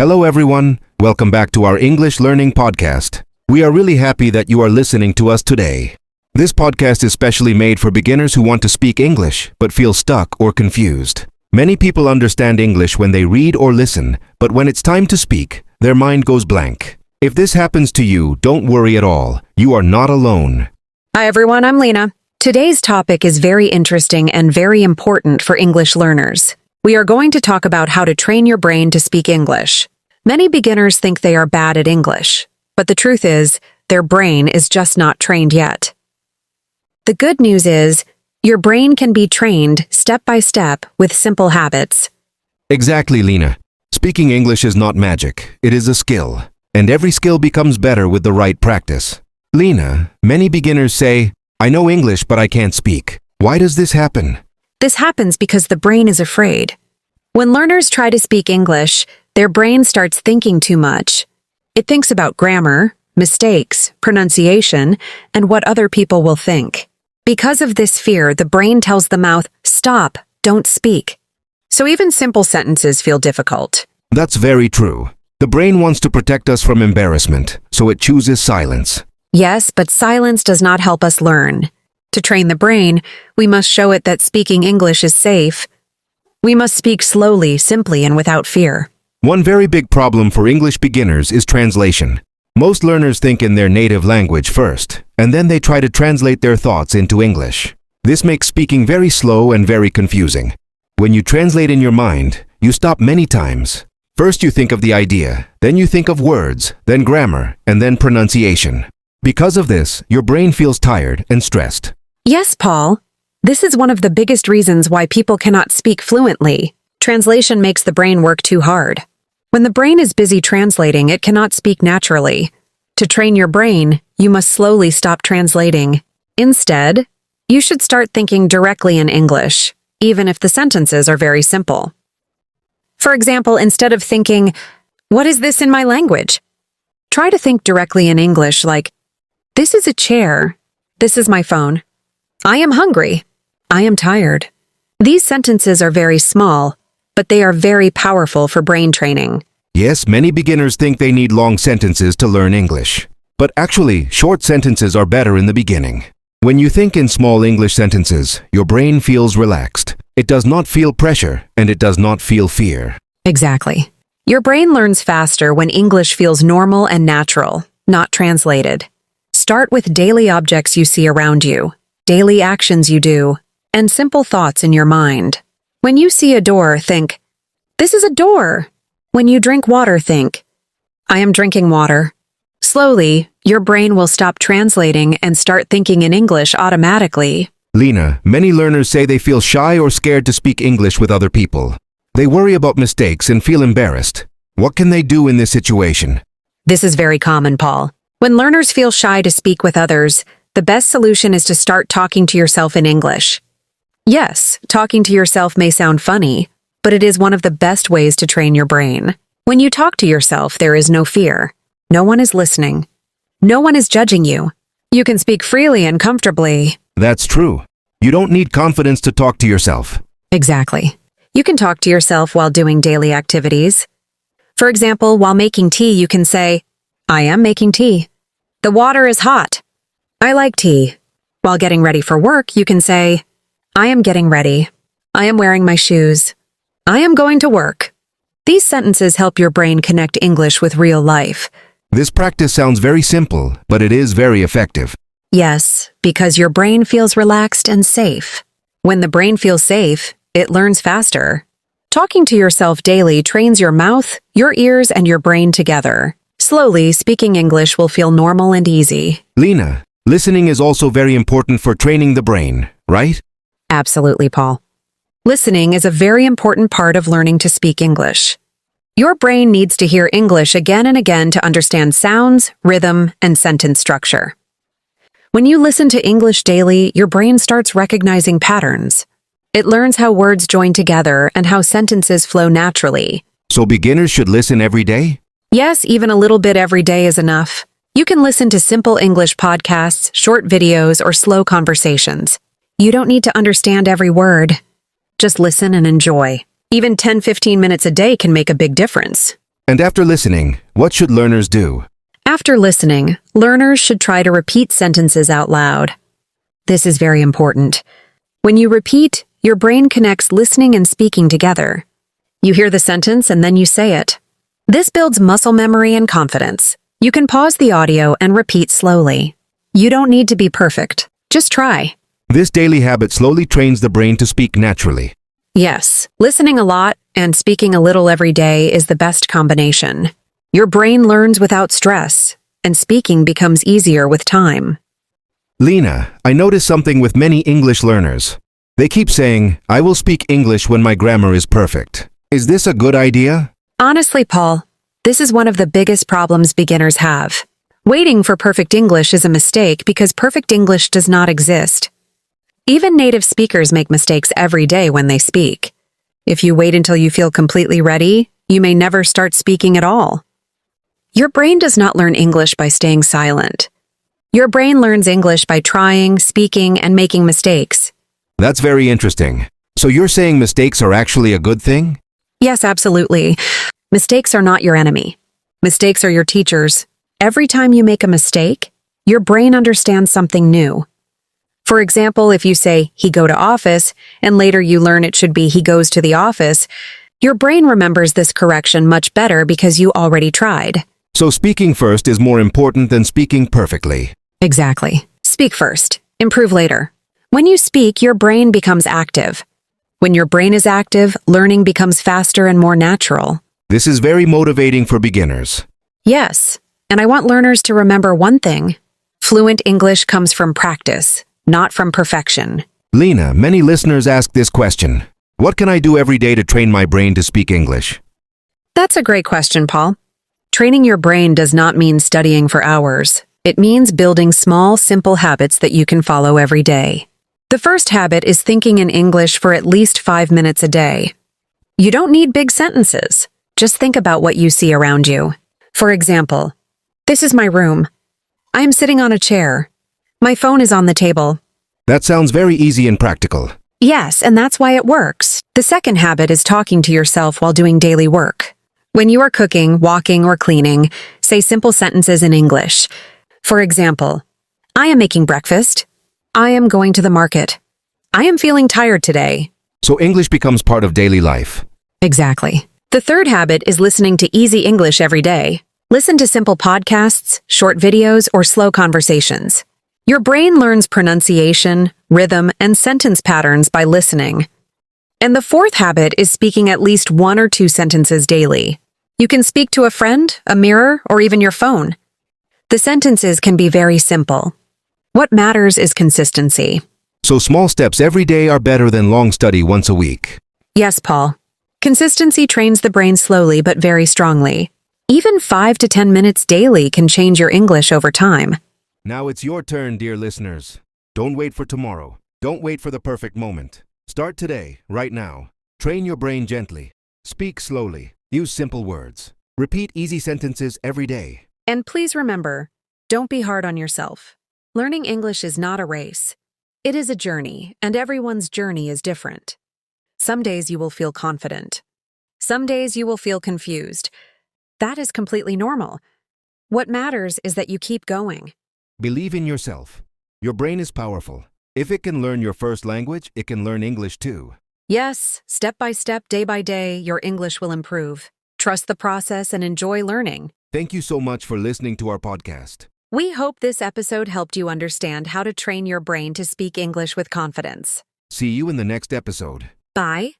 Hello everyone, welcome back to our English Learning Podcast. We are really happy that you are listening to us today. This podcast is specially made for beginners who want to speak English but feel stuck or confused. Many people understand English when they read or listen, but when it's time to speak, their mind goes blank. If this happens to you, don't worry at all. You are not alone. Hi everyone, I'm Lena. Today's topic is very interesting and very important for English learners. We are going to talk about how to train your brain to speak English. Many beginners think they are bad at English, but the truth is, their brain is just not trained yet. The good news is, your brain can be trained step by step with simple habits. Exactly, Lena. Speaking English is not magic, it is a skill. And every skill becomes better with the right practice. Lena, many beginners say, I know English but I can't speak. Why does this happen? This happens because the brain is afraid. When learners try to speak English, their brain starts thinking too much. It thinks about grammar, mistakes, pronunciation, and what other people will think. Because of this fear, the brain tells the mouth, stop, don't speak. So even simple sentences feel difficult. That's very true. The brain wants to protect us from embarrassment, so it chooses silence. Yes, but silence does not help us learn. To train the brain, we must show it that speaking English is safe. We must speak slowly, simply, and without fear. One very big problem for English beginners is translation. Most learners think in their native language first, and then they try to translate their thoughts into English. This makes speaking very slow and very confusing. When you translate in your mind, you stop many times. First you think of the idea, then you think of words, then grammar, and then pronunciation. Because of this, your brain feels tired and stressed. Yes, Paul. This is one of the biggest reasons why people cannot speak fluently. Translation makes the brain work too hard. When the brain is busy translating, it cannot speak naturally. To train your brain, you must slowly stop translating. Instead, you should start thinking directly in English, even if the sentences are very simple. For example, instead of thinking, what is this in my language? Try to think directly in English like, this is a chair. This is my phone. I am hungry. I am tired. These sentences are very small, but they are very powerful for brain training. Yes, many beginners think they need long sentences to learn English. But actually, short sentences are better in the beginning. When you think in small English sentences, your brain feels relaxed. It does not feel pressure, and it does not feel fear. Exactly. Your brain learns faster when English feels normal and natural, not translated. Start with daily objects you see around you, daily actions you do, and simple thoughts in your mind. When you see a door, think, this is a door. When you drink water, think, I am drinking water. Slowly, your brain will stop translating and start thinking in English automatically. Lena, many learners say they feel shy or scared to speak English with other people. They worry about mistakes and feel embarrassed. What can they do in this situation? This is very common, Paul. When learners feel shy to speak with others, the best solution is to start talking to yourself in English. Yes, talking to yourself may sound funny, but it is one of the best ways to train your brain. When you talk to yourself, there is no fear. No one is listening. No one is judging you. You can speak freely and comfortably. That's true. You don't need confidence to talk to yourself. Exactly. You can talk to yourself while doing daily activities. For example, while making tea, you can say, I am making tea. The water is hot. I like tea. While getting ready for work, you can say, I am getting ready. I am wearing my shoes. I am going to work. These sentences help your brain connect English with real life. This practice sounds very simple, but it is very effective. Yes, because your brain feels relaxed and safe. When the brain feels safe, it learns faster. Talking to yourself daily trains your mouth, your ears, and your brain together. Slowly, speaking English will feel normal and easy. Lena, listening is also very important for training the brain, right? Absolutely, Paul. Listening is a very important part of learning to speak English. Your brain needs to hear English again and again to understand sounds, rhythm, and sentence structure. When you listen to English daily, your brain starts recognizing patterns. It learns how words join together and how sentences flow naturally. So beginners should listen every day? Yes, even a little bit every day is enough. You can listen to simple English podcasts, short videos, or slow conversations. You don't need to understand every word. Just listen and enjoy. Even 10-15 minutes a day can make a big difference. And after listening, what should learners do? After listening, learners should try to repeat sentences out loud. This is very important. When you repeat, your brain connects listening and speaking together. You hear the sentence and then you say it. This builds muscle memory and confidence. You can pause the audio and repeat slowly. You don't need to be perfect. Just try. This daily habit slowly trains the brain to speak naturally. Yes, listening a lot and speaking a little every day is the best combination. Your brain learns without stress, and speaking becomes easier with time. Lena, I notice something with many English learners. They keep saying, I will speak English when my grammar is perfect. Is this a good idea? Honestly, Paul, this is one of the biggest problems beginners have. Waiting for perfect English is a mistake because perfect English does not exist. Even native speakers make mistakes every day when they speak. If you wait until you feel completely ready, you may never start speaking at all. Your brain does not learn English by staying silent. Your brain learns English by trying, speaking, and making mistakes. That's very interesting. So you're saying mistakes are actually a good thing? Yes, absolutely. Mistakes are not your enemy. Mistakes are your teachers. Every time you make a mistake, your brain understands something new. For example, if you say, he go to office, and later you learn it should be he goes to the office, your brain remembers this correction much better because you already tried. So speaking first is more important than speaking perfectly. Exactly. Speak first. Improve later. When you speak, your brain becomes active. When your brain is active, learning becomes faster and more natural. This is very motivating for beginners. Yes, and I want learners to remember one thing. Fluent English comes from practice, not from perfection. Lena, many listeners ask this question. What can I do every day to train my brain to speak English? That's a great question, Paul. Training your brain does not mean studying for hours. It means building small, simple habits that you can follow every day. The first habit is thinking in English for at least 5 minutes a day. You don't need big sentences. Just think about what you see around you. For example, this is my room. I am sitting on a chair. My phone is on the table. That sounds very easy and practical. Yes, and that's why it works. The second habit is talking to yourself while doing daily work. When you are cooking, walking, or cleaning, say simple sentences in English. For example, I am making breakfast. I am going to the market. I am feeling tired today. So English becomes part of daily life. Exactly. The third habit is listening to easy English every day. Listen to simple podcasts, short videos, or slow conversations. Your brain learns pronunciation, rhythm, and sentence patterns by listening. And the fourth habit is speaking at least 1 or 2 sentences daily. You can speak to a friend, a mirror, or even your phone. The sentences can be very simple. What matters is consistency. So small steps every day are better than long study once a week. Yes, Paul. Consistency trains the brain slowly but very strongly. Even 5 to 10 minutes daily can change your English over time. Now it's your turn, dear listeners. Don't wait for tomorrow. Don't wait for the perfect moment. Start today, right now. Train your brain gently. Speak slowly. Use simple words. Repeat easy sentences every day. And please remember, don't be hard on yourself. Learning English is not a race. It is a journey, and everyone's journey is different. Some days you will feel confident. Some days you will feel confused. That is completely normal. What matters is that you keep going. Believe in yourself. Your brain is powerful. If it can learn your first language, it can learn English too. Yes, step by step, day by day, your English will improve. Trust the process and enjoy learning. Thank you so much for listening to our podcast. We hope this episode helped you understand how to train your brain to speak English with confidence. See you in the next episode. Bye.